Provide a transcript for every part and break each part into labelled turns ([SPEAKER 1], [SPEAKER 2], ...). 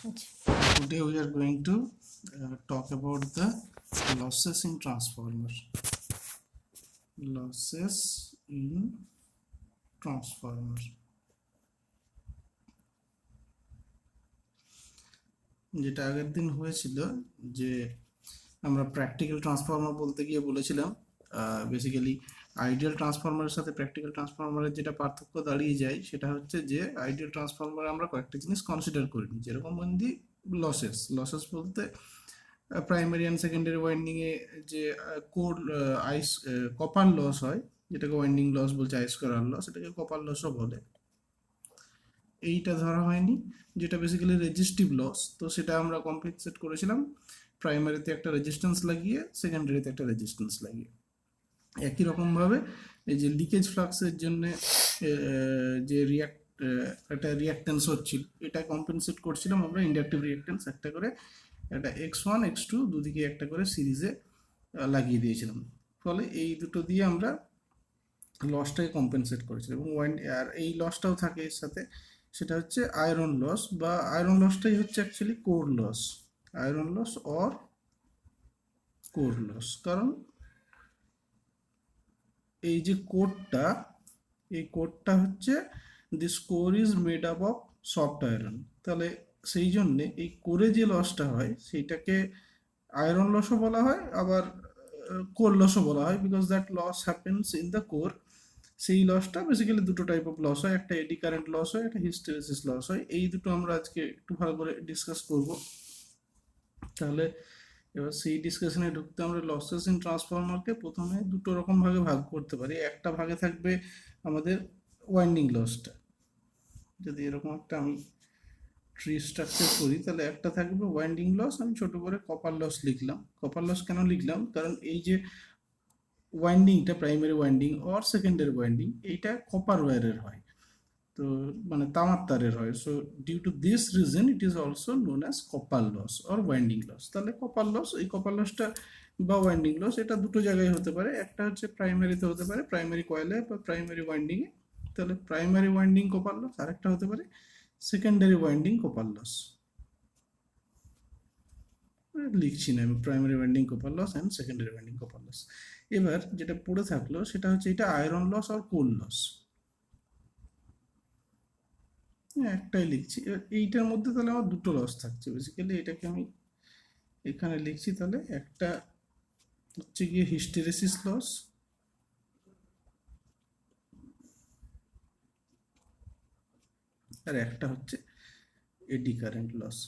[SPEAKER 1] Today we are going to talk about the losses in transformer. Losses in transformer. যেটা আগের দিন হয়েছিল যে আমরা প্র্যাকটিক্যাল ট্রান্সফর্মার বলতে গিয়ে বলেছিলাম বেসিক্যালি আইডিয়াল ট্রান্সফর্মারের সাথে প্র্যাকটিক্যাল ট্রান্সফর্মারের যেটা পার্থক্য দাঁড়িয়ে যায় সেটা হচ্ছে যে আইডিয়াল ট্রান্সফর্মারে আমরা কয়েকটা জিনিস কনসিডার করিনি, যেরকম বন্দি লসেস বলতে প্রাইমারি অ্যান্ড সেকেন্ডারি ওয়াইন্ডিংয়ে যে কোর কপার লস হয়, যেটাকে ওয়াইন্ডিং লস বলছে, আইস করার লস, এটাকে কপার লসও বলে। এইটা ধরা হয়নি, যেটা বেসিক্যালি রেজিস্টিভ লস। তো সেটা আমরা কম্পেনসেট করেছিলাম প্রাইমারিতে একটা রেজিস্ট্যান্স লাগিয়ে, সেকেন্ডারিতে একটা রেজিস্ট্যান্স লাগিয়ে। একই রকমভাবে এই যে লিকেজ ফ্লাক্সের জন্য যে একটা রিয়াক্টেন্স হচ্ছিল, এটা কম্পেনসেট করছিলাম আমরা ইন্ডাকটিভ রিয়াক্টেন্স একটা করে, একটা X1 X2 দুদিকে একটা করে সিরিজে লাগিয়ে দিয়েছিলাম। ফলে এই দুটো দিয়ে আমরা লসটাকে কম্পেনসেট করেছিলাম। এবং আর এই লসটাও থাকে এর সাথে, সেটা হচ্ছে আয়রন লস, বা আয়রন লসটাই হচ্ছে actually core loss, iron loss or core loss. কারণ এই যে কোরটা, এই কোরটা হচ্ছে this core is made up of soft iron. তাহলে সেই জন্যে এই কোরে যে লসটা হয় সেইটাকে আয়রন লসও বলা হয়, আবার কোর লসও বলা হয়, because that loss happens in the core. সেই লসটা বেসিক্যালি দুটো টাইপ অফ লস হয়, একটা এডি কারেন্ট লস হয়, একটা হিস্টেরেসিস লস হয়। এই দুটো আমরা আজকে একটু ভালো করে ডিসকাস করব। তাহলে এবার সেই ডিসকাশনে ঢুকতে আমরা লসেস ইন ট্রান্সফরমারকে প্রথমে দুটো রকম ভাগে ভাগ করতে পারি। একটা ভাগে থাকবে আমাদের ওয়াইন্ডিং লসটা, যদি এরকম একটা আমি ট্রি স্ট্রাকচার করি তাহলে একটা থাকবে ওয়াইন্ডিং লস। আমি ছোট করে কপার লস লিখলাম। কপার লস কেন লিখলাম? কারণ এই যে ওয়াইন্ডিংটা, primary winding or secondary winding, এইটা কপার ওয়্যারের হয়, তো মানে তামার তারের হয়। So due to this reason it is also known as copper loss or winding loss. তাহলে কপার লস, এই কপার লসটা বা ওয়াইন্ডিং লস, এটা দুটো জায়গায় হতে পারে। একটা হচ্ছে প্রাইমারিতে হতে পারে, প্রাইমারি কয়েলে বা প্রাইমারি ওয়াইন্ডিংয়ে, তাহলে প্রাইমারি ওয়াইন্ডিং কপার লস। আরেকটা হতে পারে সেকেন্ডারি ওয়াইন্ডিং কপার লস। লিখছি না আমি, primary winding copper loss and secondary winding copper loss. এবার যেটা পড়ে থাকলো সেটা হচ্ছে এটা আয়রন লস আর কোল লস। একটাই লিখছি। এবার এইটার মধ্যে তাহলে আমার দুটো লস থাকছে বেসিক্যালি, এটাকে আমি এখানে লিখছি। তাহলে একটা হচ্ছে গিয়ে হিস্টেরেসিস লস, আর একটা হচ্ছে এডি কারেন্ট লস।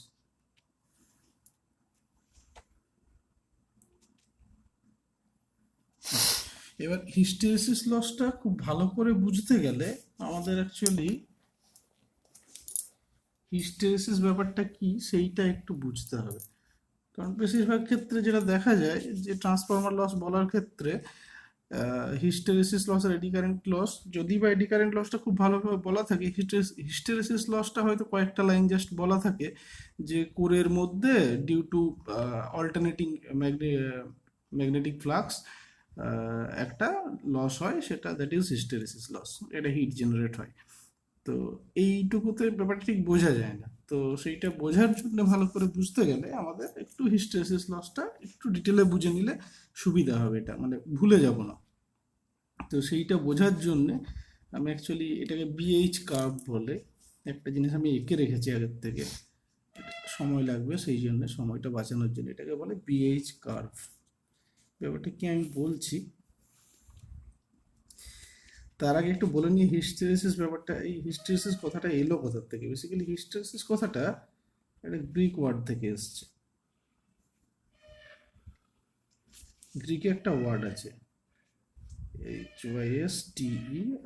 [SPEAKER 1] এবার হিস্টেরেসিস লসটা খুব ভালো করে বুঝতে গেলে আমাদের অ্যাকচুয়ালি হিস্টেরেসিস ব্যাপারটা কি সেইটা একটু বুঝতে হবে। কারণ বেশিরভাগ ক্ষেত্রে যেটা দেখা যায় যে ট্রান্সফরমার লস বলার ক্ষেত্রে হিস্টেরেসিস লস আর এডি কারেন্ট লস, যদি বা এডি কারেন্ট লসটা খুব ভালোভাবে বলা থাকে, হিস্টেরেসিস লসটা হয়তো কয়েকটা লাইন জাস্ট বলা থাকে যে কোরের মধ্যে due to alternating magnetic flux একটা লস হয়, সেটা দ্যাট ইজ হিস্টেরেসিস লস, এটা হিট জেনারেট হয়। তো এইটুকুতে ব্যাপারটা ঠিক বোঝা যায় না। তো সেইটা বোঝার জন্য, ভালো করে বুঝতে গেলে আমাদের একটু হিস্টেরেসিস লসটা একটু ডিটেলে বুঝে নিলে সুবিধা হবে, এটা মানে ভুলে যাব না। তো সেইটা বোঝার জন্যে আমি অ্যাকচুয়ালি এটাকে বিএইচ কার্ভ বলে একটা জিনিস আমি এঁকে রেখেছি আগের থেকে, সময় লাগবে সেই জন্য, সময়টা বাঁচানোর জন্য এটাকে বলে বিএইচ কার্ভ। ব্যাপারটা কি আমি বলছি, তার আগে একটু বলে নিই হিস্টেরেসিস ব্যাপারটা। এই হিস্টেরেসিস কথাটা এলো কোথার থেকে? বেসিক্যালি হিস্টেরেসিস কথাটা একটা গ্রিক ওয়ার্ড থেকে এসছে। গ্রিকে একটা ওয়ার্ড আছে HYSTEREIN,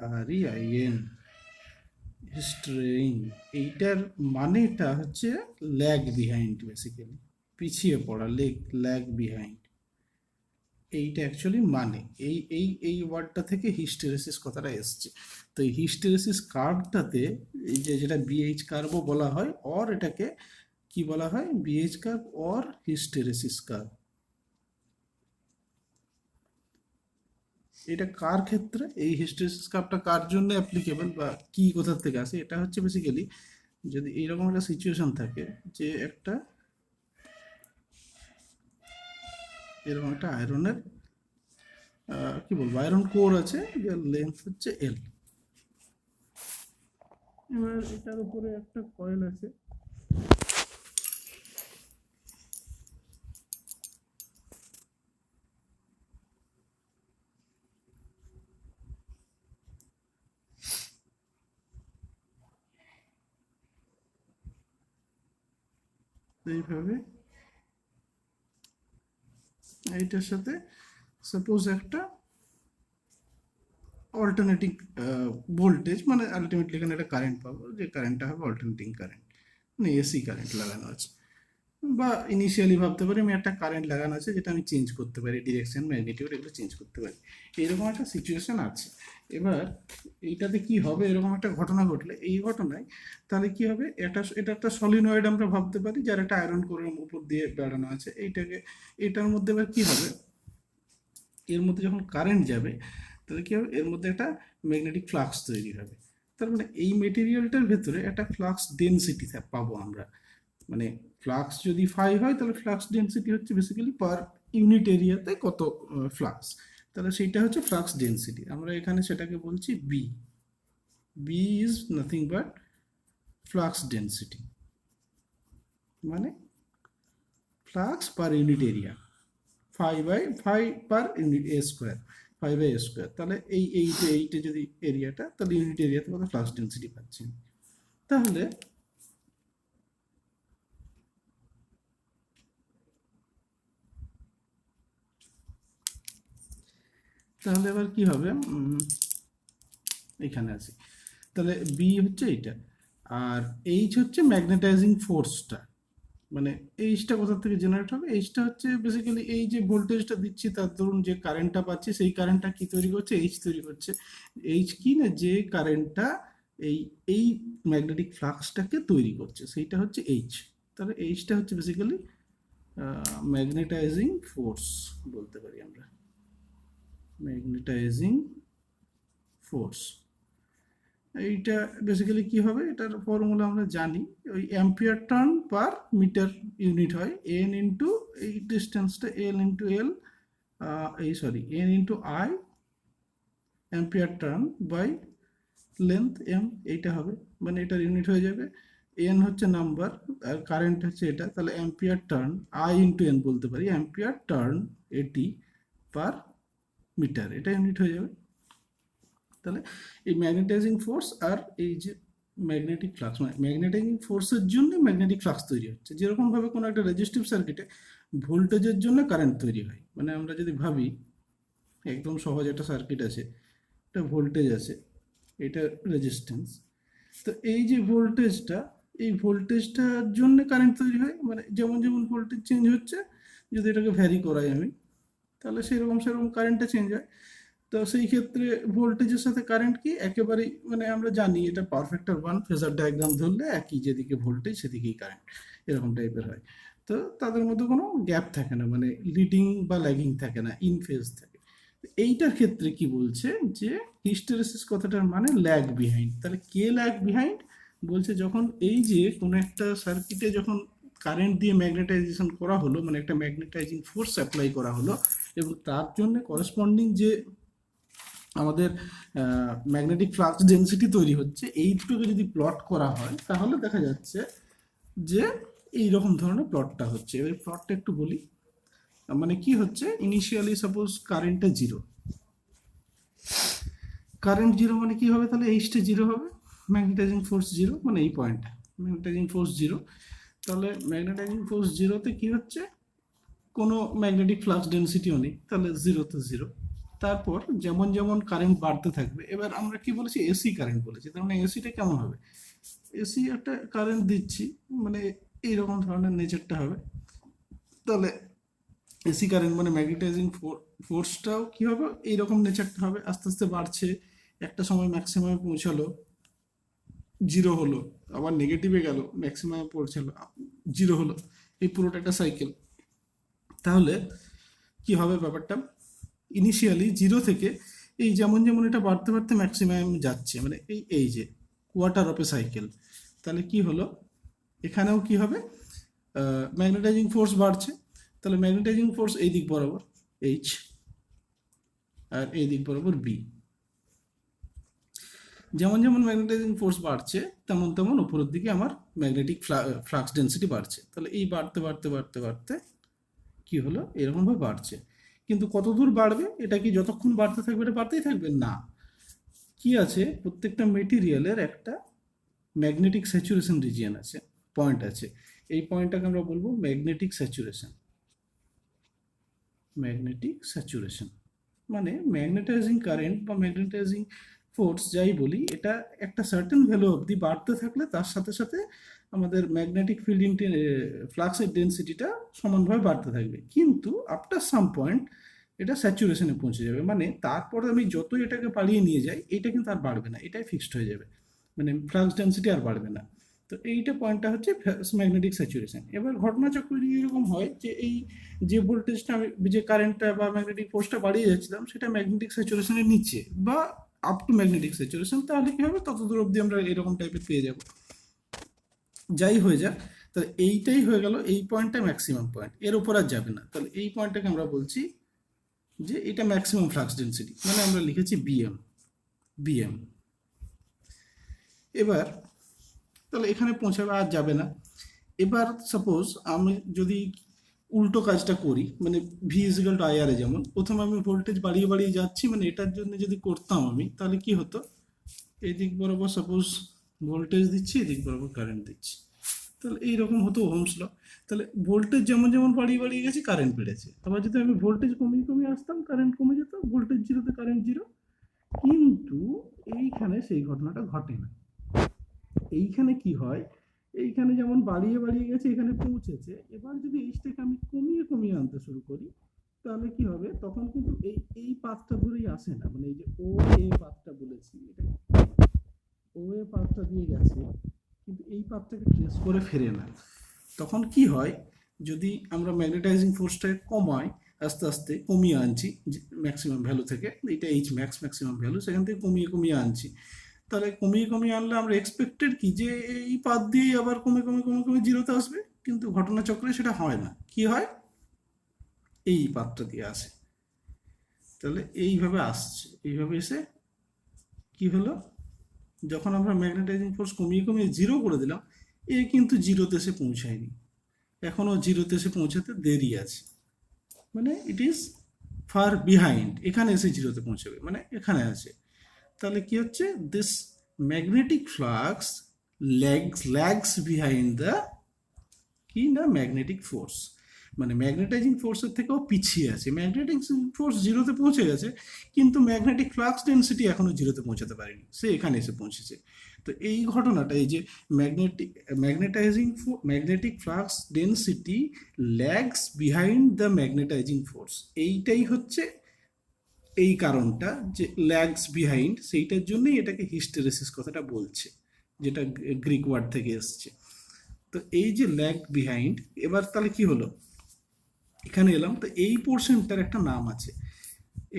[SPEAKER 1] হিস্ট্রেইন। এইটার মানেটা হচ্ছে ল্যাগ বিহাইন্ড, বেসিক্যালি পিছিয়ে পড়া, ল্যাগ বিহাইন্ড। এইটা অ্যাকচুয়ালি মানে এই এই এই ওয়ার্ডটা থেকে হিস্টেরেসিস কথাটা এসছে। তো এই হিস্টেরেসিস কার্ভটাতে এই যে যেটা বিএইচ কার্ভও বলা হয়, অর এটাকে কি বলা হয়, BH curve or hysteresis curve. এটা কার ক্ষেত্রে, এই হিস্টেরেসিস কার্ভটা কার জন্য অ্যাপ্লিকেবল বা কি কোথা থেকে আসে? এটা হচ্ছে বেসিক্যালি যদি এইরকম একটা সিচুয়েশন থাকে যে একটা এরকম একটা আয়রনের কি বলবো আয়রন কোর আছে, যার লেন্থ হচ্ছে এল। এবার এটার উপরে একটা কয়েল আছে, এইভাবে এইটার সাথে সাপোজ একটা অল্টারনেটিং ভোল্টেজ, মানে আলটিমেটলি এখানে একটা কারেন্ট পাবো, যে কারেন্টটা হবে অল্টারনেটিং কারেন্ট, মানে এসি কারেন্ট লাগানো আছে। বা ইনিশিয়ালি ভাবতে পারি আমি একটা কারেন্ট লাগানো আছে যেটা আমি চেঞ্জ করতে পারি, ডিরেকশন ম্যাগনিটিউড এগুলো চেঞ্জ করতে পারি। এরকম একটা সিচুয়েশন আছে। এবার এইটাতে কি হবে, এরকম একটা ঘটনা ঘটলে এই ঘটনায় তাহলে কি হবে, এটা একটা সলিনয়েড আমরা ভাবতে পারি, যার একটা আয়রন কোরের উপর দিয়ে বেড়ানো আছে। এটার মধ্যে এবার কি হবে, এর মধ্যে যখন কারেন্ট যাবে তাহলে কি হবে, এর মধ্যে একটা ম্যাগনেটিক ফ্লাক্স তৈরি হবে। তার মানে এই মেটেরিয়ালটার ভেতরে একটা ফ্লাক্স ডেনসিটি পাবো আমরা। মানে ফ্লাক্স যদি ফাই হয় তাহলে ফ্লাক্স ডেনসিটি হচ্ছে বেসিক্যালি পার ইউনিট এরিয়াতে কত ফ্লাক্স, তাহলে সেইটা হচ্ছে ফ্লাক্স ডেনসিটি। আমরা এখানে সেটাকে বলছি B. B is nothing but flux density, মানে flux per unit area, phi per unit a square, 5/a²। তাহলে এইটা যদি এরিয়াটা, তাহলে ইউনিট এরিয়াতে কত ফ্লাক্স ডেনসিটি পাচ্ছি। তাহলে তাহলে এবার কি হবে, এখানে আছে, তাহলে বি হচ্ছে এইটা, আর এইচ হচ্ছে ম্যাগনেটাইজিং ফোর্সটা। মানে এইচটা কোথা থেকে জেনারেট হবে, এইচটা হচ্ছে বেসিক্যালি এই যে ভোল্টেজটা দিচ্ছি তার ধরুন যে কারেন্টটা পাচ্ছি, সেই কারেন্টটা কি তৈরি করছে, এইচ তৈরি করছে। এইচ কি না, যে কারেন্টটা এই এই ম্যাগনেটিক ফ্লাক্সটাকে তৈরি করছে সেইটা হচ্ছে এইচ। তাহলে এইচটা হচ্ছে বেসিক্যালি ম্যাগনেটাইজিং ফোর্স বলতে পারি আমরা, ম্যাগনেটাইজিং ফোর্স। এইটা বেসিক্যালি কি হবে, এটার ফর্মুলা আমরা জানি, ওই ampere turn per meter unit হয়, এন ইন্টু এই ডিস্টেন্সটা L into L, N into I ampere turn by length M, এইটা হবে, মানে এটার ইউনিট হয়ে যাবে। এন হচ্ছে নাম্বার আর কারেন্ট হচ্ছে এটা, তাহলে ampere turn I into N বলতে পারি, অ্যাম্পিয়ার টার্ন এটি পার মিটার, এটা ইউনিট হয়ে যাবে। তাহলে এই ম্যাগনেটাইজিং ফোর্স আর এই যে ম্যাগনেটিক ফ্লাক্স, মানে ম্যাগনেটাইজিং ফোর্সের জন্য ম্যাগনেটিক ফ্লাক্স তৈরি হচ্ছে। যেরকমভাবে কোনো একটা রেজিস্টিভ সার্কিটে ভোল্টেজের জন্য কারেন্ট তৈরি হয়, মানে আমরা যদি ভাবি একদম সহজ একটা সার্কিট আছে, একটা ভোল্টেজ আছে, এটা রেজিস্ট্যান্স, তো এই যে ভোল্টেজটা, এই ভোল্টেজটার জন্য কারেন্ট তৈরি হয়, মানে যেমন যেমন ভোল্টেজ চেঞ্জ হচ্ছে, যদি এটাকে ভ্যারি করাই আমি, তাহলে সেরকম কারেন্টটা চেঞ্জ হয়। তো সেই ক্ষেত্রে ভোল্টেজের সাথে কারেন্ট কি একেবারেই, মানে আমরা জানি এটা পারফেক্ট ওয়ান ফেজার ডায়াগ্রাম ধরলে একই, যেদিকে ভোল্টেজ সেদিকেই কারেন্ট, এরকম টাইপের হয়। তো তাদের মধ্যে কোনো গ্যাপ থাকে না, মানে লিডিং বা ল্যাগিং থাকে না, ইন ফেজ থাকে। এইটার ক্ষেত্রে কি বলছে যে হিস্টেরেসিস কথাটার মানে ল্যাগ বিহাইন্ড। তাহলে কে ল্যাগ বিহাইন্ড বলছে, যখন এই যে কোনো একটা সার্কিটে যখন কারেন্ট দিয়ে ম্যাগনেটাইজেশন করা হলো, মানে একটা ম্যাগনেটাইজিং ফোর্স অ্যাপ্লাই করা হলো, এবং তার জন্য করসপন্ডিং যে আমাদের ম্যাগনেটিক ফ্লাক্স ডেনসিটি তৈরি হচ্ছে, এইটুকুকে যদি প্লট করা হয় তাহলে দেখা যাচ্ছে যে এই রকম ধরনের প্লটটা হচ্ছে। এবার প্লটটা একটু বলি, মানে কি হচ্ছে, ইনিশিয়ালি সাপোজ কারেন্টটা জিরো, কারেন্ট জিরো মানে কি হবে, তাহলে এইচটা জিরো হবে, ম্যাগনেটাইজিং ফোর্স জিরো, মানে এই পয়েন্টটা ম্যাগনেটাইজিং ফোর্স জিরো। তাহলে ম্যাগনেটাইজিং ফোর্স জিরোতে কি হচ্ছে, কোনো ম্যাগনেটিক ফ্লাক্স ডেনসিটিও নেই, তাহলে জিরো তো জিরো। তারপর যেমন যেমন কারেন্ট বাড়তে থাকবে, এবার আমরা কি বলেছি, এসি কারেন্ট বলেছি, তার মানে এসিটা কেমন হবে, এসি একটা কারেন্ট দিচ্ছি, মানে এইরকম ধরনের নেচারটা হবে। তাহলে এসি কারেন্ট মানে ম্যাগনেটাইজিং ফোর্সটাও কি হবে, এইরকম নেচারটা হবে, আস্তে আস্তে বাড়ছে, একটা সময় ম্যাক্সিমামে পৌঁছালো, জিরো হলো, আবার নেগেটিভে গেল, ম্যাক্সিমামে পৌঁছালো, জিরো হলো, এই পুরোটা একটা সাইকেল। তাহলে কি হবে ব্যাপারটা, ইনিশিয়ালি জিরো থেকে এই যেমন যেমন এটা বাড়তে বাড়তে ম্যাক্সিমাম যাচ্ছে, মানে এই যে কোয়ার্টার অফ এ সাইকেল, তাহলে কি হলো, এখানেও কি হবে, ম্যাগনেটাইজিং ফোর্স বাড়ছে। তাহলে ম্যাগনেটাইজিং ফোর্স এই দিক বরাবর এইচ, আর এই দিক বরাবর বি। যেমন যেমন ম্যাগনেটাইজিং ফোর্স বাড়ছে তেমন তেমন উপরের দিকে আমার ম্যাগনেটিক ফ্লাক্স ডেন্সিটি বাড়ছে। তাহলে এই বাড়তে বাড়তে বাড়তে বাড়তে কি হলো, এরকমভাবে বাড়ছে। কিন্তু কত দূর বাড়বে, এটা কি যতক্ষণ বাড়তে থাকবে এটা বাড়তেই থাকবে না। কি আছে, প্রত্যেকটা মেটেরিয়ালের একটা ম্যাগনেটিক স্যাচুরেশন রিজিয়ন আছে, পয়েন্ট আছে। এই পয়েন্টটাকে আমরা বলবো ম্যাগনেটিক স্যাচুরেশন। ম্যাগনেটিক স্যাচুরেশন মানে ম্যাগনেটাইজিং কারেন্ট বা ম্যাগনেটাইজিং ফোর্স যাই বলি, এটা একটা সার্টেন ভ্যালু অবধি বাড়তে থাকলে তার সাথে সাথে আমাদের ম্যাগনেটিক ফিল্ড ফ্লাক্সের ডেন্সিটিটা সমানভাবে বাড়তে থাকবে। কিন্তু আফটার সাম পয়েন্ট এটা স্যাচুরেশনে পৌঁছে যাবে, মানে তারপরে আমি যতই এটাকে বাড়িয়ে নিয়ে যাই এটা কিন্তু আর বাড়বে না, এটাই ফিক্সড হয়ে যাবে, মানে ফ্লাক্স ডেন্সিটি আর বাড়বে না। তো এইটা পয়েন্টটা হচ্ছে ম্যাগনেটিক স্যাচুরেশন। এবার ঘটনাচক্র এরকম হয় যে এই যে ভোল্টেজটা আমি, যে কারেন্টটা বা ম্যাগনেটিক ফোর্সটা বাড়িয়ে যাচ্ছিলাম সেটা ম্যাগনেটিক স্যাচুরেশনের নিচে বা আপ টু ম্যাগনেটিক স্যাচুরেশন, তাহলে কি হবে, তত দূর অবধি আমরা এরকম টাইপের পেয়ে যাব। যাই হয়ে যাক, তাহলে এইটাই হয়ে গেল, এই পয়েন্টটা ম্যাক্সিমাম পয়েন্ট, এর উপর আর যাবে না। তাহলে এই পয়েন্টটাকে আমরা বলছি যে এটা ম্যাক্সিমাম ফ্লাক্স ডেন্সিটি, মানে আমরা লিখেছি বিএম। বিএম এবার তাহলে এখানে পৌঁছাবে, আর যাবে না। এবার সাপোজ আমি যদি উল্টো কাজটা করি, মানে ভি ইজিক্যাল টু আইআরে, যেমন প্রথমে আমি ভোল্টেজ বাড়িয়ে বাড়িয়ে যাচ্ছি, মানে এটার জন্য যদি করতাম আমি, তাহলে কি হতো, এই দিক বরাবর সাপোজ ভোল্টেজ দিচ্ছি, এদিক বরাবর কারেন্ট দিচ্ছি, তাহলে এইরকম হতো ওহমস ল। তাহলে ভোল্টেজ যেমন যেমন বাড়িয়ে বাড়িয়ে গেছে কারেন্ট বেড়েছে, আবার যদি আমি ভোল্টেজ কমিয়ে কমিয়ে আসতাম কারেন্ট কমে যেত, ভোল্টেজ জিরোতে কারেন্ট জিরো। কিন্তু এইখানে সেই ঘটনাটা ঘটে না। এইখানে কি হয়, এইখানে যেমন বাড়িয়ে বাড়িয়ে গেছে এখানে পৌঁছেছে, এবার যদি এইচটাকে আমি কমিয়ে কমিয়ে আনতে শুরু করি তাহলে কি হবে, তখন কিন্তু এই এই পাথটা ধরেই আসে না, মানে এই যে ও এ পাথটা বলেছি, এটা ও এ পাথটা দিয়ে গেছে কিন্তু এই পাথটাকে ট্রেস করে ফেরে না। তখন কি হয়, যদি আমরা ম্যাগনেটাইজিং ফোর্সটাকে কমাই, আস্তে আস্তে কমিয়ে আনছি ম্যাক্সিমাম ভ্যালু থেকে, এটা এইচ ম্যাক্স ম্যাক্সিমাম ভ্যালু, সেখান থেকে কমিয়ে কমিয়ে আনছি, তাহলে কমিয়ে কমিয়ে আনলে আমরা এক্সপেক্টেড কি যে এই পাথ দিয়েই আবার কমে কমে কমে কমে জিরোতে আসবে, কিন্তু ঘটনাচক্রে সেটা হয় না। কি হয়, এই পাথটা দিয়ে আসে। তাহলে এইভাবে আসছে, এইভাবে এসে কি হলো, যখন আমরা ম্যাগনেটাইজিং ফোর্স কমিয়ে কমিয়ে জিরো করে দিলাম, এ কিন্তু জিরোতে এসে পৌঁছায়নি, এখনও জিরোতে এসে পৌঁছাতে দেরি আছে, মানে ইট ইজ ফার বিহাইন্ড, এখানে এসে জিরোতে পৌঁছাবে, মানে এখানে আছে। তাহলে কি হচ্ছে, this magnetic flux lags behind the কি না ম্যাগনেটিক ফোর্স, মানে ম্যাগনেটাইজিং ফোর্সের থেকেও পিছিয়ে আছে। ম্যাগনেটিক ফোর্স জিরোতে পৌঁছে গেছে কিন্তু ম্যাগনেটিক ফ্লাক্স ডেন্সিটি এখনো জিরোতে পৌঁছাতে পারেনি, সে এখানে এসে পৌঁছেছে। তো এই ঘটনাটা, এই যে magnetic flux density lags behind the magnetising force, এইটাই হচ্ছে এই কারণটা যে ল্যাগস বিহাইন্ড, সেইটার জন্যই এটাকে হিস্টেরেসিস কথাটা বলছে, যেটা গ্রিক ওয়ার্ড থেকে এসছে। তো এই যে ল্যাগ বিহাইন্ড, এবার তাহলে কি হলো, এখানে এলাম, তো এই পোর্শনটার একটা নাম আছে,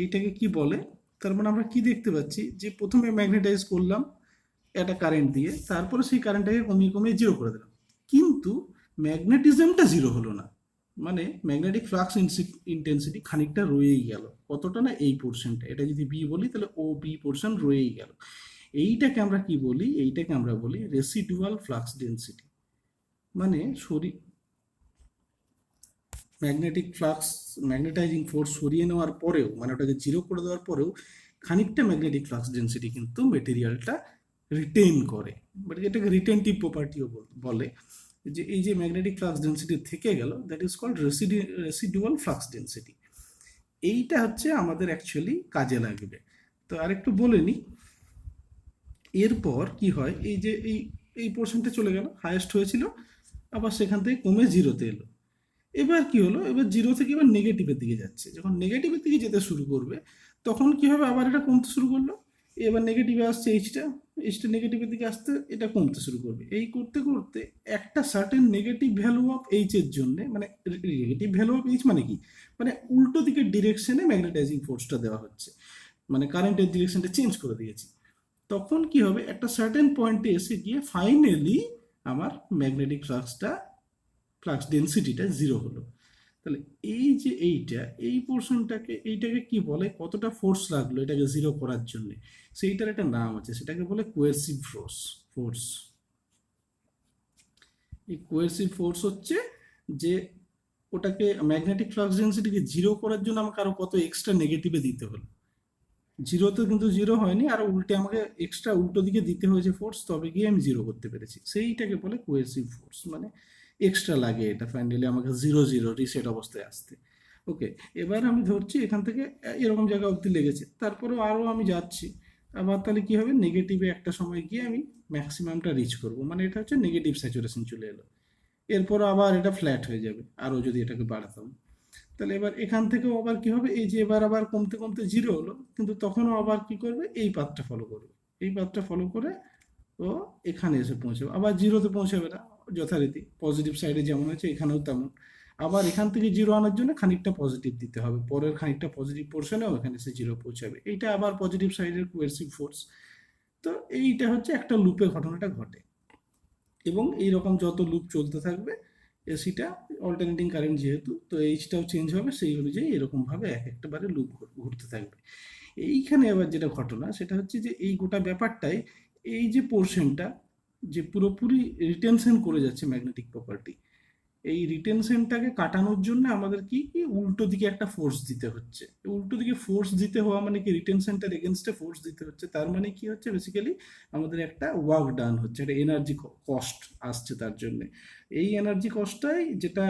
[SPEAKER 1] এইটাকে কি বলে, তার মানে আমরা কি দেখতে পাচ্ছি যে প্রথমে ম্যাগনেটাইজ করলাম একটা কারেন্ট দিয়ে, তারপরে সেই কারেন্টটাকে কমিয়ে কমিয়ে জিরো করে দিলাম, কিন্তু ম্যাগনেটিজমটা জিরো হলো না, মানে ম্যাগনেটিক ফ্লাক্স ইন্টেন্সিটি খানিকটা রয়েই গেল, কতটা না, এই পোর্শনটা, এটা যদি বি বলি তাহলে ও বি পোর্শন রয়েই গেল। এইটাকে আমরা কি বলি, এইটাকে আমরা বলি রেসিডুয়াল ফ্লাক্স ডেন্সিটি, মানে ম্যাগনেটাইজিং ফোর্স সরিয়ে নেওয়ার পরেও, মানে ওটাকে জিরো করে দেওয়ার পরেও খানিকটা ম্যাগনেটিক ফ্লাক্স ডেন্সিটি কিন্তু মেটেরিয়ালটা রিটেন করে, বাট এটাকে রিটেনটিভ প্রপার্টিও বলে, যে এই যে ম্যাগনেটিক ফ্লাক্স ডেন্সিটি থেকে গেল, that is called residual flux density. এইটা হচ্ছে আমাদের অ্যাকচুয়ালি কাজে লাগবে। তো আরেকটু বলে নিই, এরপর কি হয়, এই যে এই পোর্শনটা চলে গেল, হায়েস্ট হয়েছিল, আবার সেখান থেকে কমে জিরোতে এলো। এবার কি হলো, এবার জিরো থেকে এবার নেগেটিভের দিকে যাচ্ছে, যখন নেগেটিভের দিকে যেতে শুরু করবে তখন কি হবে, আবার এটা কমতে শুরু করলো, এবার নেগেটিভে আসছে এইচটা নেগেটিভের দিকে আসতে এটা কমতে শুরু করবে, এই করতে করতে একটা certain negative value of H এর জন্য, মানে নেগেটিভ ভ্যালু অফ এইচ মানে কি, মানে উল্টো দিকের ডিরেকশনে ম্যাগনেটাইজিং ফোর্সটা দেওয়া হচ্ছে, মানে কারেন্টের ডিরেকশনটা চেঞ্জ করে দিয়েছি, তখন কি হবে, একটা সার্টেন পয়েন্টে এসে গিয়ে ফাইনালি আমার ম্যাগনেটিক ফ্লাক্স ডেন্সিটিটা জিরো হলো। তাহলে এই যে এই পোর্শনটাকে, এইটাকে কি বলে, কতটা ফোর্স লাগলো এটাকে জিরো করার জন্য, সেইটার একটা নাম আছে, সেটাকে বলে কোয়েরসিভ ফোর্স। এই কোয়েরসিভ ফোর্স হচ্ছে যে ওটাকে ম্যাগনেটিক ফ্লাক্স ডেন্সিটিকে জিরো করার জন্য আমাকে আরো কত এক্সট্রা নেগেটিভে দিতে হলো। জিরোতে কিন্তু জিরো হয়নি, আরো উল্টে আমাকে এক্সট্রা উল্টো দিকে দিতে হয়েছে ফোর্স, তবে গিয়ে আমি জিরো করতে পেরেছি। সেইটাকে বলে কোয়েরসিভ ফোর্স, মানে এক্সট্রা লাগে এটা ফাইনালি আমাকে জিরো জিরো রিসেট অবস্থায় আসতে। ওকে, এবার আমি ধরছি এখান থেকে এরকম জায়গা অবধি লেগেছে, তারপরেও আরও আমি যাচ্ছি, আবার তাহলে কি হবে, নেগেটিভে একটা সময় গিয়ে আমি ম্যাক্সিমামটা রিচ করব, মানে এটা হচ্ছে নেগেটিভ স্যাচুরেশন চলে এলো। এরপর আবার এটা ফ্ল্যাট হয়ে যাবে আরও যদি এটাকে বাড়াতাম। তাহলে এবার এখান থেকেও আবার কি হবে, এই যে এবার আবার কমতে কমতে জিরো হলো, কিন্তু তখনও আবার কি করবে, এই পাথটা ফলো করবে, এই পাথটা ফলো করে ও এখানে এসে পৌঁছাবে, আবার জিরোতে পৌঁছাবে না, যথারীতি পজিটিভ সাইডে যেমন আছে এখানেও তেমন। আবার এখান থেকে জিরো আনার জন্য খানিকটা পজিটিভ দিতে হবে, পরের খানিকটা পজিটিভ পোর্শনেও এখানে এসে জিরো পৌঁছাবে, এইটা আবার পজিটিভ সাইডের কোয়েরসিভ ফোর্স। তো এইটা হচ্ছে একটা লুপে ঘটনাটা ঘটে, এবং এইরকম যত লুপ চলতে থাকবে, এসিটা অল্টারনেটিং কারেন্ট যেহেতু, তো এইচটাও চেঞ্জ হবে, সেই অনুযায়ী এরকমভাবে এক একটা বারে লুপ ঘুরতে থাকবে। এইখানে আবার যেটা ঘটনা সেটা হচ্ছে যে এই গোটা ব্যাপারটাই, এই যে পোর্শনটা যে পুরোপুরি রিটেনশন করে যাচ্ছে ম্যাগনেটিক প্রপার্টি, এই রিটেনশনটাকে কাটানোর জন্য আমাদের কি উল্টো দিকে একটা ফোর্স দিতে হচ্ছে। উল্টো দিকে ফোর্স দিতে হওয়া মানে কি, রিটেনশনটার এগেনস্টে ফোর্স দিতে হচ্ছে, তার মানে কি হচ্ছে, বেসিক্যালি আমাদের একটা ওয়ার্ক ডান হচ্ছে, একটা এনার্জি কস্ট আসছে তার জন্য। এই এনার্জি কস্টটাই যেটা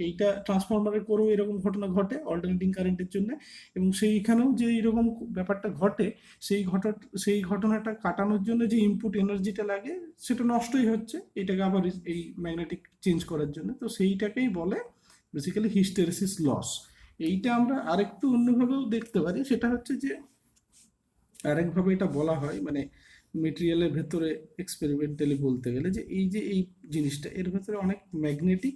[SPEAKER 1] এইটা ট্রান্সফরমারের করেও এরকম ঘটনা ঘটে অল্টারনেটিং কারেন্টের জন্য, এবং সেইখানেও যে এইরকম ব্যাপারটা ঘটে, সেই ঘটনাটা কাটানোর জন্য যে ইনপুট এনার্জিটা লাগে সেটা নষ্টই হচ্ছে, এটাকে আবার এই ম্যাগনেটিক চেঞ্জ করার জন্য। তো সেইটাকেই বলে বেসিক্যালি হিস্টেরেসিস লস। এইটা আমরা আরেকটু অন্যভাবেও দেখতে পারি, সেটা হচ্ছে যে আরেকভাবে এটা বলা হয়, মানে মেটেরিয়ালের ভেতরে এক্সপেরিমেন্টালি বলতে গেলে, যে এই জিনিসটা এর ভেতরে অনেক ম্যাগনেটিক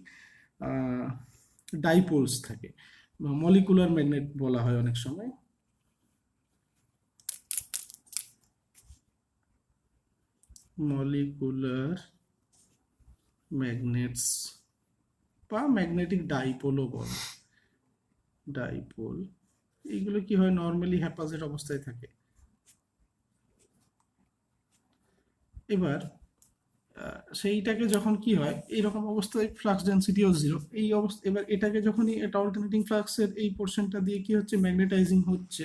[SPEAKER 1] ডাইপোলস থাকে, বা মলিকুলার ম্যাগনেট বলা হয় অনেক সময়। মলিকুলার ম্যাগনেটস বা ম্যাগনেটিক ডাইপোলও বলে, ডাইপোল। এইগুলো কি হয়, নর্মালি হ্যাপাজেট অবস্থায় থাকে। এবার সেইটাকে যখন কি হয়, এইরকম অবস্থায় ফ্লাক্স ডেন্সিটিও জিরো, এই অবস্থা, এবার এটাকে যখনই এটা অল্টারনেটিং ফ্লাক্সের এই পোর্শনটা দিয়ে কি হচ্ছে, ম্যাগনেটাইজিং হচ্ছে,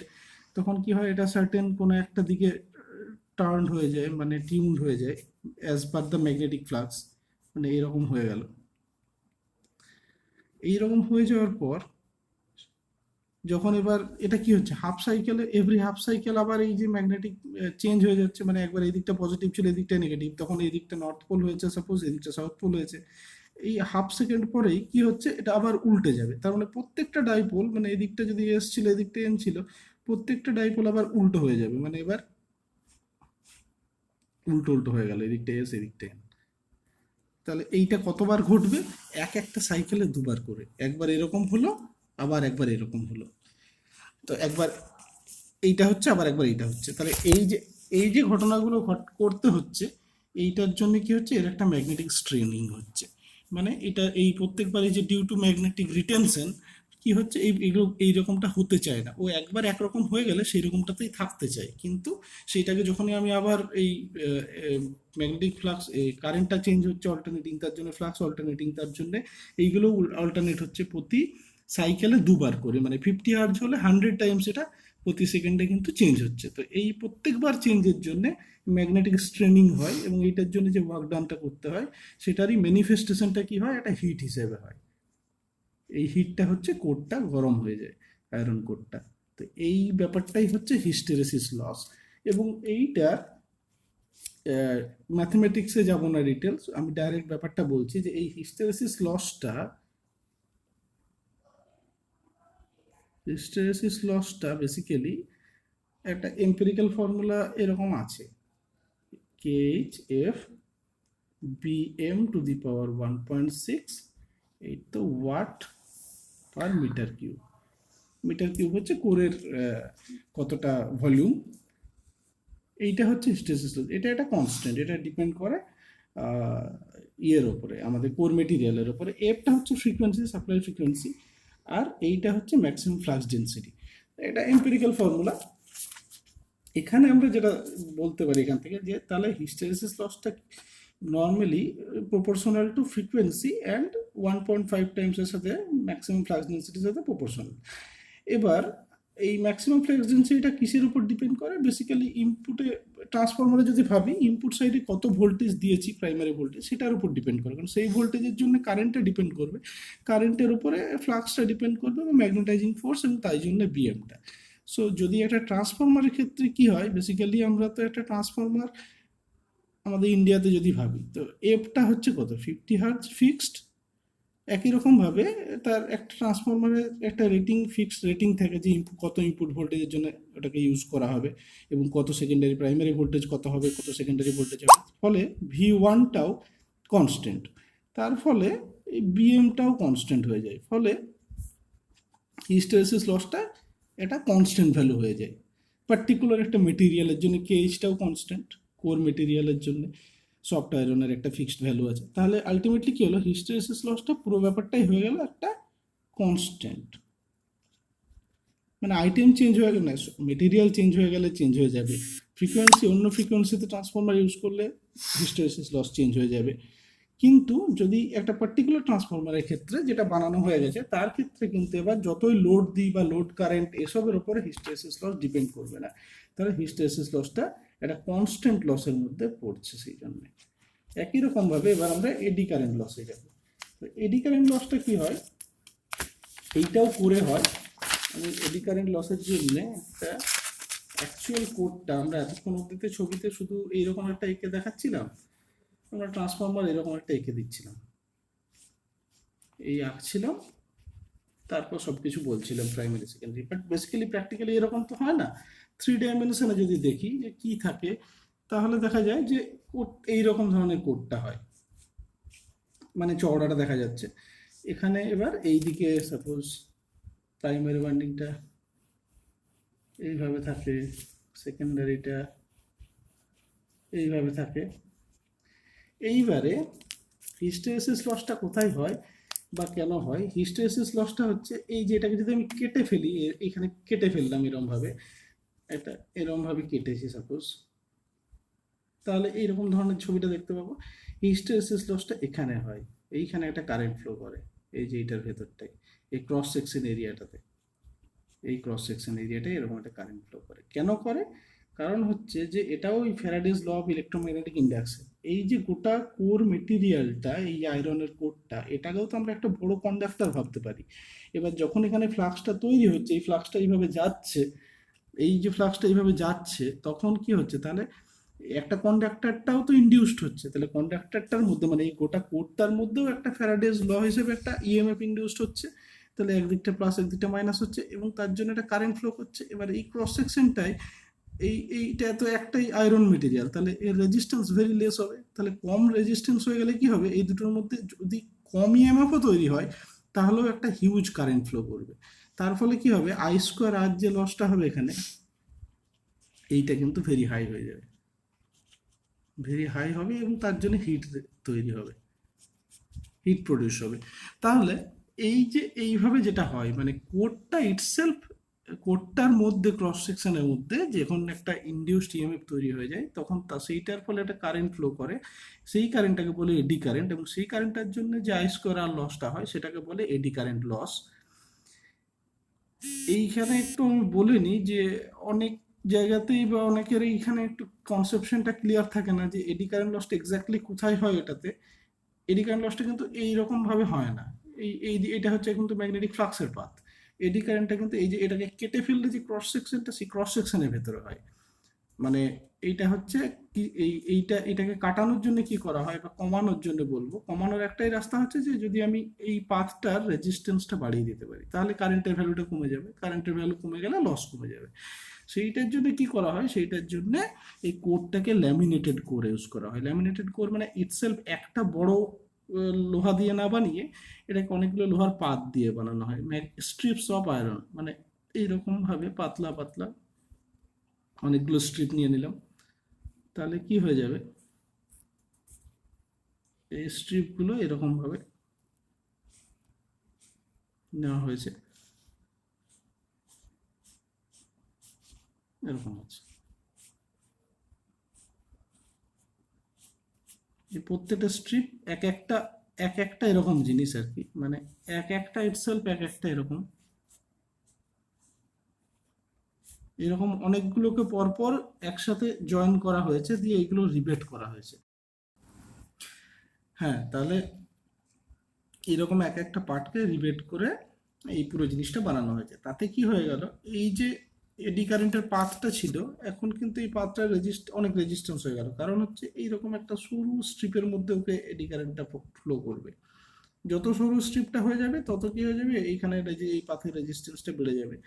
[SPEAKER 1] তখন কি হয়, এটা সার্টেন কোনো একটা দিকে টার্ন হয়ে যায়, মানে টিউনড হয়ে যায় as per the magnetic flux, মানে এরকম হয়ে গেল। এইরকম হয়ে যাওয়ার পর যখন এবার এটা কি হচ্ছে, হাফ সাইকেলে, এভরি হাফ সাইকেল আবার এই যে ম্যাগনেটিক চেঞ্জ হয়ে যাচ্ছে, মানে একবার এই দিকটা পজিটিভ ছিল, এই দিকটা নেগেটিভ, তখন এই দিকটা নর্থ পোল হয়েছে সাপোজ, এই দিকটা সাউথ পোল হয়েছে, এই হাফ সেকেন্ড পরেই কি হচ্ছে, এটা আবার উল্টে যাবে। তার মানে প্রত্যেকটা ডাইপোল, মানে এই দিকটা যদি এস ছিল, এই দিকটা এন ছিল, প্রত্যেকটা ডাইপোল আবার উল্টো হয়ে যাবে, মানে এবার উল্টো উল্টো হয়ে গেল, এদিকটা এস এদিকটা এন। তাহলে এইটা কতবার ঘটবে, একটা সাইকেলে দুবার করে, একবার এরকম হলো, আবার একবার এরকম হলো। তো একবার এইটা হচ্ছে, আবার একবার এইটা হচ্ছে, তাহলে এই যে ঘটনাগুলো করতে হচ্ছে, এইটার জন্য কি হচ্ছে, এর একটা ম্যাগনেটিক স্ট্রেনিং হচ্ছে, মানে এটা এই প্রত্যেকবার এই যে ডিউ টু ম্যাগনেটিক রিটেনশন কি হচ্ছে, এগুলো এইরকমটা হতে চায় না, ও একবার একরকম হয়ে গেলে সেই রকমটাতেই থাকতে চায়, কিন্তু সেইটাকে যখনই আমি আবার এই ম্যাগনেটিক ফ্লাক্স কারেন্টটা চেঞ্জ হচ্ছে অল্টারনেটিং, তার জন্য ফ্লাক্স অল্টারনেটিং, তার জন্য এইগুলো অল্টারনেট হচ্ছে প্রতি সাইকেলে দুবার করে, মানে 50 হার্জ হলে 100 টাইমস এটা প্রতি সেকেন্ডে কিন্তু চেঞ্জ হচ্ছে। তো এই প্রত্যেকবার চেঞ্জের জন্য ম্যাগনেটিক স্ট্রেনিং হয়, এবং এইটার জন্য যে ওয়ার্ক ডানটা করতে হয়, সেটারই ম্যানিফেস্টেশনটা কি হয়, একটা হিট হিসেবে হয়। এই হিটটা হচ্ছে কোরটা গরম হয়ে যায়, আয়রন কোরটা। তো এই ব্যাপারটাই হচ্ছে হিস্টেরেসিস লস, এবং এইটা ম্যাথমেটিক্সে যাব না ডিটেলস, আমি ডাইরেক্ট ব্যাপারটা বলছি, যে এই হিস্টেরেসিস লসটা বেসিক্যালি একটা এম্পিরিক্যাল ফর্মুলা এরকম আছে, KHF BM⁴ এই তো watt per metre cube. Metre cube হচ্ছে কোরের কতটা ভলিউম, এইটা হচ্ছে হিস্টেরেসিস লস, এটা একটা কনস্ট্যান্ট, এটা ডিপেন্ড করে ইয়ের ওপরে, আমাদের কোর মেটেরিয়ালের ওপরে। এফটা হচ্ছে ফ্রিকোয়েন্সি, সাপ্লাই ফ্রিকোয়েন্সি, আর এইটা হচ্ছে ম্যাক্সিমাম ফ্লাক্স ডেন্সিটি। এটা এম্পিরিক্যাল ফর্মুলা। এখানে আমরা যেটা বলতে পারি এখান থেকে, যে তাহলে হিস্টেরেসিস লসটা normally proportional to frequency and 1.5 টাইমসের সাথে ম্যাক্সিমাম ফ্লাক্স ডেন্সিটির সাথে প্রপোর্শনাল। এবার এই ম্যাক্সিমাম ফ্লাক্স ডেন্সিটিটা কিসের উপর ডিপেন্ড করে? বেসিক্যালি ইনপুটে, ট্রান্সফরমারে যদি ভাবি ইনপুট সাইডে কত ভোল্টেজ দিয়েছি, প্রাইমারি ভোল্টেজ, সেটার উপর ডিপেন্ড করে, কারণ সেই ভোল্টেজের জন্য কারেন্টটা ডিপেন্ড করবে, কারেন্টের উপরে ফ্লাক্সটা ডিপেন্ড করবে এবং ম্যাগনেটাইজিং ফোর্স, এবং তাই জন্য বিএমটা। সো যদি একটা ট্রান্সফরমারের ক্ষেত্রে কি হয়, বেসিক্যালি আমরা তো একটা ট্রান্সফরমার আমাদের ইন্ডিয়াতে যদি ভাবি, তো এফটা হচ্ছে কত, 50 হার্জ ফিক্সড। একই রকমভাবে তার একটা ট্রান্সফরমারের একটা রেটিং, ফিক্সড রেটিং থাকে, যে কত ইনপুট ভোল্টেজের জন্য ওটাকে ইউজ করা হবে, এবং কত সেকেন্ডারি প্রাইমারি ভোল্টেজ কত হবে, কত সেকেন্ডারি ভোল্টেজ হবে। ফলে V1টাও কনস্ট্যান্ট, তার ফলে এই বিএমটাও কনস্ট্যান্ট হয়ে যায়, ফলে হিস্টেরেসিস লসটা এটা কনস্ট্যান্ট ভ্যালু হয়ে যায়। পার্টিকুলার একটা মেটেরিয়ালের জন্য কেএইচটাও কনস্ট্যান্ট, কোর মেটেরিয়ালের জন্য সফট আয়রনের একটা ফিক্সড ভ্যালু আছে। তাহলে আলটিমেটলি কি হলো, হিস্টেরেসিস লসটা পুরো ব্যাপারটাই হয়ে গেল একটা কনস্ট্যান্ট। মানে আইটেম চেঞ্জ হয়ে গেলে, মেটেরিয়াল চেঞ্জ হয়ে গেলে চেঞ্জ হয়ে যাবে, ফ্রিকোয়েন্সি অন্য ফ্রিকোয়েন্সিতে ট্রান্সফর্মার ইউজ করলে হিস্টেরেসিস লস চেঞ্জ হয়ে যাবে। কিন্তু যদি একটা পার্টিকুলার ট্রান্সফরমারের ক্ষেত্রে যেটা বানানো হয়ে গেছে, তার ক্ষেত্রে কিন্তু এবার যতই লোড দিই বা লোড কারেন্ট এসবের উপরে হিস্টেরেসিস লস ডিপেন্ড করবে না, তাহলে হিস্টেরেসিস লসটা একটা কনস্ট্যান্ট লসের মধ্যে পড়ছে। সেই জন্য একই রকমভাবে এবার আমরা এডি কারেন্ট লসে যাব। তো এডি কারেন্ট লসটা কি হয়, এইটাও করে হয়। আমি এডি কারেন্ট লসের জন্য একটা অ্যাকচুয়াল কোডটা, আমরা এতক্ষণ অবধিতে ছবিতে শুধু এইরকম একটা এঁকে দেখাচ্ছিলাম, আমরা ট্রান্সফর্মার এরকম একটা এঁকে দিচ্ছিলাম, এই আঁকছিলাম, তারপর সব কিছু বলছিলাম primary secondary. But basically practically এরকম তো হয় না। 3 ডাইমেনশনে যদি দেখি যে কি থাকে, তাহলে দেখা যায় যে কোড এইরকম ধরনের কোডটা হয়, মানে চওড়াটা দেখা যাচ্ছে এখানে। এবার এই দিকে সাপোজ প্রাইমারি ওয়াইন্ডিংটা এইভাবে থাকে, সেকেন্ডারিটা এইভাবে থাকে। এইবারে হিস্টেরেসিস লসটা কোথায় হয় বা কেন হয়? হিস্টেরেসিস লসটা হচ্ছে এই যে, এটাকে যদি আমি কেটে ফেলি, এখানে কেটে ফেললাম এরমভাবে, এটা এরমভাবে কেটেছি সাপোজ, তাহলে এইরকম ধরনের ছবিটা দেখতে পাবো। হিস্টেরেসিস লসটা এখানে হয়, এইখানে একটা কারেন্ট ফ্লো করে, এই যে এইটার ভেতরটাই, এই ক্রস সেকশন এরিয়াটাতে, এই ক্রস সেকশন এরিয়াটাই এরকম একটা কারেন্ট ফ্লো করে। কেন করে? কারণ হচ্ছে যে এটাও ওই ফ্যারাডেজ ল অফ ইলেকট্রোম্যাগনেটিক ইন্ডাকশন। এই যে গোটা কোর মেটেরিয়ালটা, এই আয়রনের কোরটা, এটাকেও তো আমরা একটা বড় কন্ডাক্টর ভাবতে পারি। এবার যখন এখানে ফ্লাক্সটা তৈরি হচ্ছে, এই ফ্লাক্সটা এইভাবে যাচ্ছে, এই যে ফ্লাক্সটা এইভাবে যাচ্ছে, তখন কি হচ্ছে, তাহলে একটা কন্ডাক্টরটাও তো ইনডিউসড হচ্ছে, তাহলে কন্ডাক্টরটার মধ্যে, মানে এই গোটা কোরটার মধ্যেও একটা ফ্যারাডেজ ল হিসেবে একটা ইএমএফ ইনডিউসড হচ্ছে। তাহলে একদিকটা প্লাস একদিকটা মাইনাস হচ্ছে, এবং তার জন্য একটা কারেন্ট ফ্লো করছে। এবার এই ক্রস সেকশনটায় এইটা তো একটাই আয়রন মেটেরিয়াল, তাহলে এর রেজিস্ট্যান্স ভেরি লেস হবে। তাহলে কম রেজিস্ট্যান্স হয়ে গেলে কি হবে, এই দুটোর মধ্যে যদি কম ইএমএফও তৈরি হয়, তাহলেও একটা হিউজ কারেন্ট ফ্লো করবে। তার ফলে কি হবে, আই স্কোয়ার আর যে লসটা হবে এখানে, এইটা কিন্তু ভেরি হাই হয়ে যাবে, ভেরি হাই হবে, এবং তার জন্য হিট তৈরি হবে, হিট প্রডিউস হবে। তাহলে এই যে এইভাবে যেটা হয়, মানে কোডটা ইটসেলফ, কোডটার মধ্যে ক্রস সেকশনের মধ্যে যখন একটা ইনডিউসড ইএমএফ তৈরি হয়ে যায়, তখন তা সেইটার ফলে একটা কারেন্ট ফ্লো করে, সেই কারেন্টটাকে বলে এডি কারেন্ট, এবং সেই কারেন্টটার জন্য যে আই স্কোয়ার আর লসটা হয় সেটাকে বলে এডি কারেন্ট লস। এইখানে একটু আমি বলে নিই যে অনেক জায়গাতেই বা অনেকের এইখানে একটু কনসেপশনটা ক্লিয়ার থাকে না, যে এডি কারেন্ট লসটা এক্স্যাক্টলি কোথায় হয়। এটাতে এডি কারেন্ট লসটা কিন্তু এইরকম ভাবে হয় না, এটা হচ্ছে কিন্তু ম্যাগনেটিক ফ্লাক্সের পাথ। এডি কারেন্টটা কিন্তু এই যে এটাকে কেটে ফেললে যে ক্রস সেকশনটা, সেই ক্রস সেকশনের ভেতরে হয়। মানে এইটা হচ্ছে কি, এটাকে কাটানোর জন্য কি করা হয় বা কমানোর জন্য বলবো, কমানোর একটাই রাস্তা হচ্ছে যে যদি আমি এই পাথটার রেজিস্ট্যান্সটা বাড়িয়ে দিতে পারি, তাহলে কারেন্টের ভ্যালুটা কমে যাবে, কারেন্টের ভ্যালু কমে গেলে লস কমে যাবে। সেইটার জন্য কি করা হয়, সেইটার জন্য এই কোরটাকে ল্যামিনেটেড কোর ইউজ করা হয়। ল্যামিনেটেড কোর মানে ইটসেলফ একটা বড় লোহা দিয়ে না বানিয়ে, এটাকে অনেকগুলো লোহার পাত দিয়ে বানানো হয়, স্ট্রিপস অফ আয়রন, মানে এইরকম ভাবে পাতলা পাতলা অনেকগুলো স্ট্রিপ নিয়ে নিলাম, তাহলে কি হয়ে যাবে, এই স্ট্রিপগুলো এরকম ভাবে নেওয়া হয়েছে, এরকম আছে। এই প্রত্যেকটা স্ট্রিপ এক একটা এরকম জিনিস আর কি, মানে এক একটা ইটসেলফ এক একটা এরকম এরকম অনেকগুলোকে পরপর একসাথে জয়েন করা হয়েছে, দিয়ে এইগুলো রিবেট করা হয়েছে। হ্যাঁ, তাহলে এরকম এক একটা পার্টকে রিবেট করে এই পুরো জিনিসটা বানানো হয়েছে। তাতে কি হয়ে গেল, এই যে এডি কারেন্টের পাথটা ছিল, এখন কিন্তু এই পাথটা অনেক রেজিস্ট্যান্স হয়ে গেল, কারণ হচ্ছে এইরকম একটা সরু স্ট্রিপের মধ্যে ওকে এডি কারেন্টটা ফ্লো করবে। যত সরু স্ট্রিপটা হয়ে যাবে তত কি হয়ে যাবে, এইখানে এই পাথের রেজিস্ট্যান্সটা বেড়ে যাবে।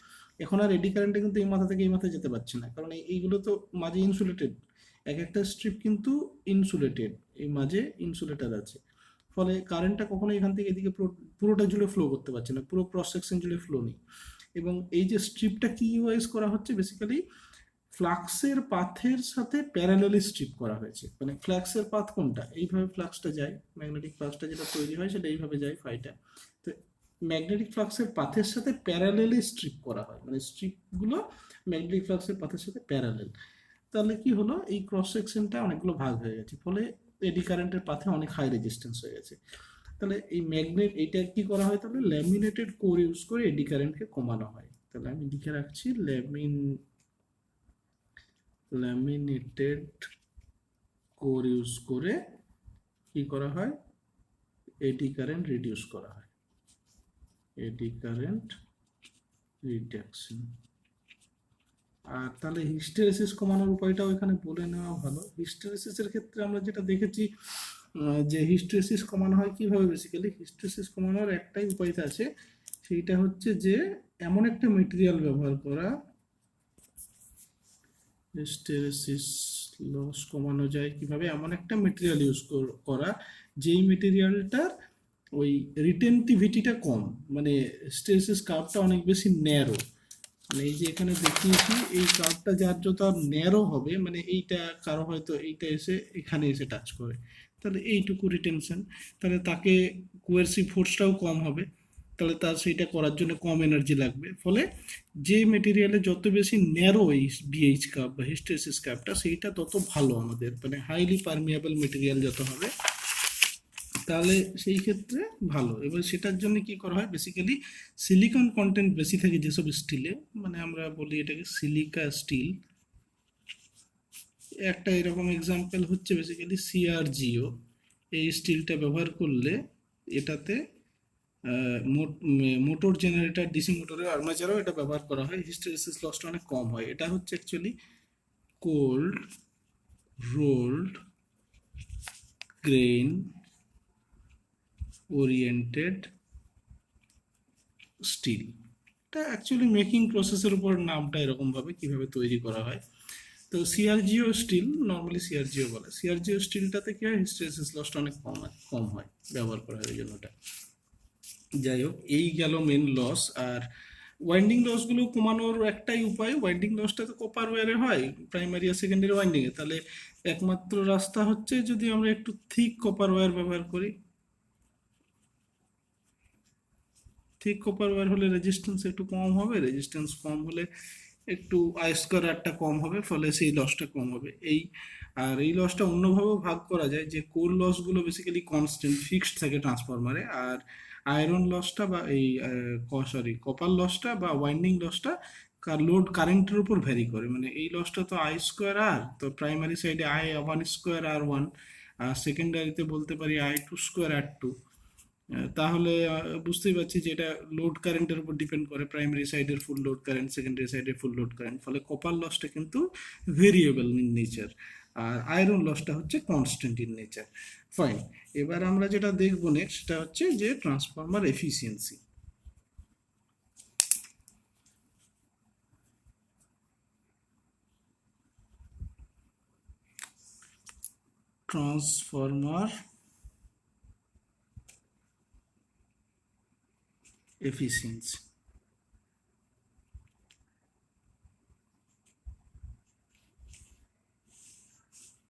[SPEAKER 1] এখন আর এডি কারেন্টে কিন্তু এই মাথা থেকে এই মাথায় যেতে পারছে না, কারণ এইগুলো তো মাঝে ইনসুলেটেড, এক একটা স্ট্রিপ কিন্তু ইনসুলেটেড, এই মাঝে ইনসুলেটার আছে। ফলে কারেন্টটা কখনো এখান থেকে এদিকে পুরোটা জুড়ে ফ্লো করতে পারছে না, পুরো ক্রস সেকশন জুড়ে ফ্লো নেই। এবং এই যে স্ট্রিপটা কি ওয়াইজ করা হচ্ছে, বেসিক্যালি ফ্লাক্সের পাথের সাথে প্যারালালি স্ট্রিপ করা হয়েছে। মানে ফ্লাক্সের পাথ কোনটা, এইভাবে ফ্লাক্সটা যায়, ম্যাগনেটিক ফ্লাক্সটা যেটা তৈরি হয় সেটা এইভাবে যায় ফাইটা। তো ম্যাগনেটিক ফ্লাক্সের পাথের সাথে প্যারালালি স্ট্রিপ করা হয়, মানে স্ট্রিপগুলো ম্যাগনেটিক ফ্লাক্সের পাথের সাথে প্যারালাল। তাহলে কি হলো, এই ক্রস সেকশনটা অনেকগুলো ভাগ হয়ে গেছে, ফলে এডি কারেন্টের পাথে অনেক হাই রেজিস্ট্যান্স হয়ে গেছে। তাহলে এই এইটা কি করা হয়, তাহলে ল্যামিনেটেড কোর ইউজ করে এডি কারেন্টকে কমানো হয়। তাহলে আমি লিখে রাখছি, ল্যামিনেটেড কোর ইউজ করে কি করা হয়, এডি কারেন্ট রিডিউস করা হয়, এডি কারেন্ট রিডাকশন। আর তাহলে হিস্টেরেসিস কমানোর উপায়টাও এখানে বলে নেওয়া ভালো। হিস্টেরেসিসের ক্ষেত্রে আমরা যেটা দেখেছি, যে হিস্টেরেসিস কমানো হয় কিভাবে, বেসিক্যালি হিস্টেরেসিস কমানোর একটাই উপায় আছে, সেইটা হচ্ছে যে এমন একটা মেটেরিয়াল ব্যবহার করা, হিস্টেরেসিস লস কমানো যায় কিভাবে, এমন একটা মেটেরিয়াল ইউজ করা যেই মেটেরিয়ালটার ওই রিটেন্টিভিটিটা কম, মানে হিস্টেরেসিস কার্ভটা অনেক বেশি ন্যারো। মানে এই যে এখানে দেখিয়েছি, এই কার্ভটা যার যত ন্যারো হবে, মানে এইটা কারো হয়তো এইটা এসে এখানে এসে টাচ করে, তাহলে এইটুকু রিটেনশন, তাহলে তাকে কোয়ার্সিভ ফোর্সটাও কম হবে, তাহলে তার সেইটা করার জন্য কম এনার্জি লাগবে। ফলে যে মেটেরিয়ালে যত বেশি ন্যারো এই বিএইচ কাপ বা হিস্টেরেসিস কাপটা, সেইটা তত ভালো আমাদের, মানে হাইলি পারমিয়াবল মেটেরিয়াল যত হবে, তাহলে সেই ক্ষেত্রে ভালো। এবার সেটার জন্য কি করা হয়, বেসিক্যালি সিলিকন কন্টেন্ট বেশি থাকে যেসব স্টিলে, মানে আমরা বলি এটাকে সিলিকা স্টিল। একটা এরকম এক্সাম্পল হচ্ছে বেসিক্যালি সিআরজিও, এই স্টিলটা ব্যবহার করলে এটাতে মোটর জেনারেটর, ডিসি মোটরের আর্মাচারও এটা ব্যবহার করা হয়, হিস্টেরেসিস লসটা অনেক কম হয়। এটা হচ্ছে actually cold rolled grain oriented steel. এটা অ্যাকচুয়ালি মেকিং প্রসেসের উপর নামটা এরকমভাবে কীভাবে তৈরি করা হয়। তো সিআরজিও স্টিল, নর্মালি সিআরজিও বলে, সিআরজিও স্টিলটাতে কি হয়, হিস্টেরেসিস লসটা অনেক কম হয়, ব্যবহার করা হয় ওই জন্য ওটা। যাই হোক, এই গেল মেন লস। আর ওয়াইন্ডিং লসগুলো কমানোর একটাই উপায়, ওয়াইন্ডিং লসটা তো কপার ওয়্যারে হয় প্রাইমারি আর সেকেন্ডারি ওয়াইন্ডিংয়ে, তাহলে একমাত্র রাস্তা হচ্ছে যদি আমরা একটু থিক কপার ওয়্যার ব্যবহার করি। থিক কপার ওয়্যার হলে রেজিস্ট্যান্স একটু কম হবে, রেজিস্ট্যান্স কম হলে একটু আই স্কোয়ারটা কম হবে, ফলে সেই লসটা কম হবে। আর এই লসটা অন্যভাবেও ভাগ করা যায়, যে কোর লসগুলো বেসিক্যালি কনস্ট্যান্ট ফিক্সড থাকে ট্রান্সফরমারে, আর আয়রন লসটা বা কপার লসটা বা ওয়াইন্ডিং লসটা লোড কারেন্টের উপর ভ্যারি করে। মানে এই লসটা তো আই স্কোয়ার আর, তো প্রাইমারি সাইডে I one square R one, আর সেকেন্ডারিতে বলতে পারি I two square R two. তাহলে বুঝতেই পারছি যে এটা লোড কারেন্টের উপর ডিপেন্ড করে, প্রাইমারি সাইডের ফুল লোড কারেন্ট, সেকেন্ডারি সাইডের ফুল লোড কারেন্ট, ফলে কপার লসটা কিন্তু ভেরিয়েবল ইন নেচার, আর আয়রন লসটা হচ্ছে কনস্ট্যান্ট ইন নেচার। ফাইন, এবার আমরা যেটা দেখবো নেক্সট, সেটা হচ্ছে যে ট্রান্সফরমার এফিসিয়েন্সি। Transformer efficiency